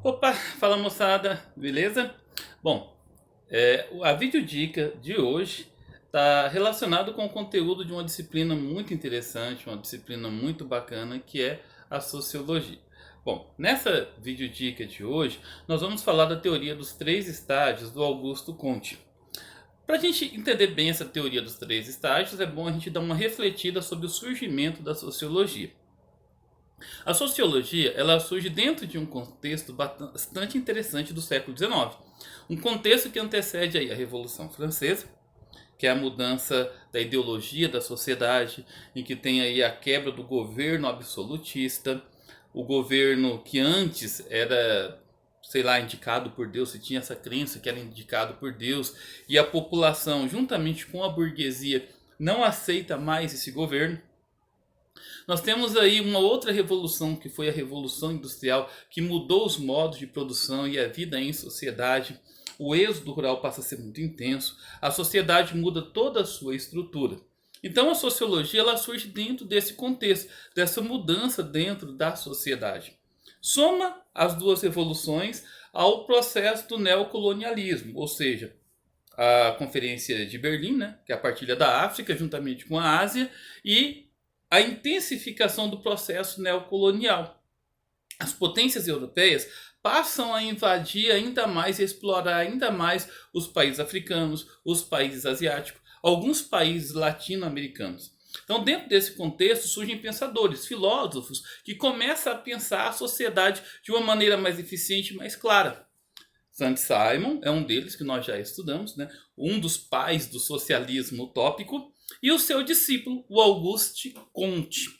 Opa, fala moçada, beleza? Bom, a videodica de hoje está relacionado com o conteúdo de uma disciplina muito interessante, uma disciplina muito bacana que é a sociologia. Bom, nessa videodica de hoje nós vamos falar da teoria dos três estágios do Augusto Comte. Para a gente entender bem essa teoria dos três estágios, é bom a gente dar uma refletida sobre o surgimento da sociologia. A sociologia ela surge dentro de um contexto bastante interessante do século XIX. Um contexto que antecede aí a Revolução Francesa, que é a mudança da ideologia da sociedade, em que tem aí a quebra do governo absolutista, o governo que antes era, sei lá, indicado por Deus, se tinha essa crença que era indicado por Deus, e a população, juntamente com a burguesia, não aceita mais esse governo. Nós temos aí uma outra revolução, que foi a Revolução Industrial, que mudou os modos de produção e a vida em sociedade. O êxodo rural passa a ser muito intenso, a sociedade muda toda a sua estrutura. Então a sociologia ela surge dentro desse contexto, dessa mudança dentro da sociedade. Soma as duas revoluções ao processo do neocolonialismo, ou seja, a Conferência de Berlim, né, que é a partilha da África juntamente com a Ásia, e a intensificação do processo neocolonial. As potências europeias passam a invadir ainda mais e explorar ainda mais os países africanos, os países asiáticos, alguns países latino-americanos. Então, dentro desse contexto, surgem pensadores, filósofos, que começam a pensar a sociedade de uma maneira mais eficiente e mais clara. Saint-Simon é um deles que nós já estudamos, né? Um dos pais do socialismo utópico, e o seu discípulo, o Auguste Comte.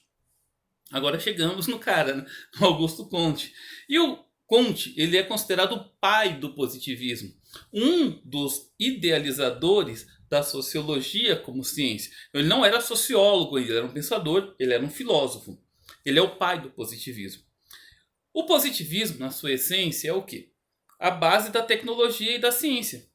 Agora chegamos no cara, né? No Augusto Comte. E o Comte, ele é considerado o pai do positivismo, um dos idealizadores da sociologia como ciência. Ele não era sociólogo, ele era um pensador, ele era um filósofo. Ele é o pai do positivismo. O positivismo, na sua essência, é o quê? A base da tecnologia e da ciência.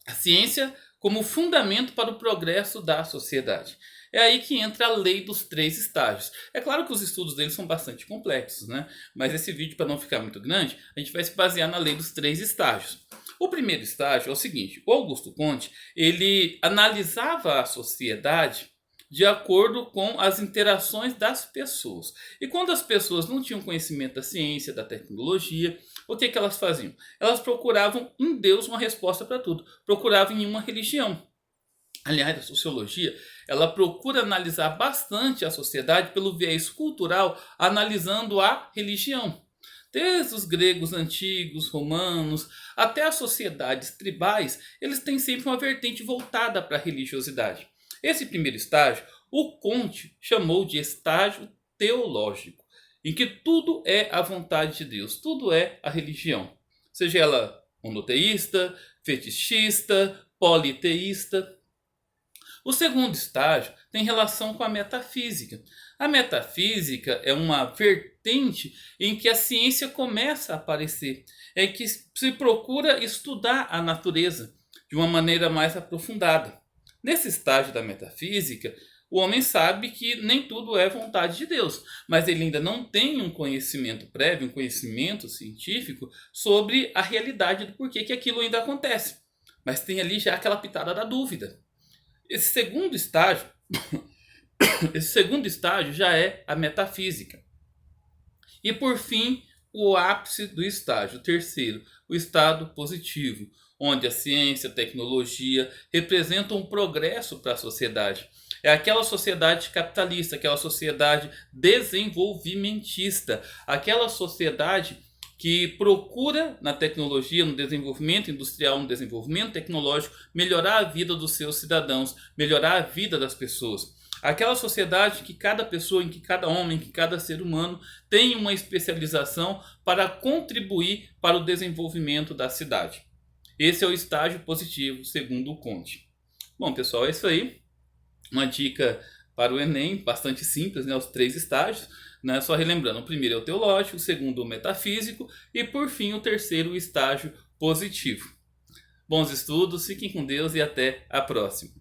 A ciência como fundamento para o progresso da sociedade. É aí que entra a lei dos três estágios. É claro que os estudos deles são bastante complexos, né? Mas esse vídeo, para não ficar muito grande, a gente vai se basear na lei dos três estágios. O primeiro estágio é o seguinte: o Augusto Comte ele analisava a sociedade de acordo com as interações das pessoas. E quando as pessoas não tinham conhecimento da ciência, da tecnologia, o que elas faziam? Elas procuravam em Deus uma resposta para tudo, procuravam em uma religião. Aliás, a sociologia ela procura analisar bastante a sociedade pelo viés cultural, analisando a religião. Desde os gregos antigos, romanos, até as sociedades tribais, eles têm sempre uma vertente voltada para a religiosidade. Esse primeiro estágio, o Comte chamou de estágio teológico, em que tudo é a vontade de Deus, tudo é a religião. Seja ela monoteísta, fetichista, politeísta. O segundo estágio tem relação com a metafísica. A metafísica é uma vertente em que a ciência começa a aparecer, é que se procura estudar a natureza de uma maneira mais aprofundada. Nesse estágio da metafísica, o homem sabe que nem tudo é vontade de Deus, mas ele ainda não tem um conhecimento prévio, um conhecimento científico sobre a realidade do porquê que aquilo ainda acontece. Mas tem ali já aquela pitada da dúvida. Esse segundo estágio, esse segundo estágio já é a metafísica. E por fim, o ápice do estágio, o terceiro, o estado positivo, onde a ciência, a tecnologia representam um progresso para a sociedade. É aquela sociedade capitalista, aquela sociedade desenvolvimentista, aquela sociedade que procura na tecnologia, no desenvolvimento industrial, no desenvolvimento tecnológico, melhorar a vida dos seus cidadãos, melhorar a vida das pessoas. Aquela sociedade que cada pessoa, em que cada homem, em que cada ser humano tem uma especialização para contribuir para o desenvolvimento da cidade. Esse é o estágio positivo, segundo o Comte. Bom, pessoal, é isso aí. Uma dica para o Enem, bastante simples, né? Os três estágios. Né? Só relembrando, o primeiro é o teológico, o segundo o metafísico e, por fim, o terceiro o estágio positivo. Bons estudos, fiquem com Deus e até a próxima.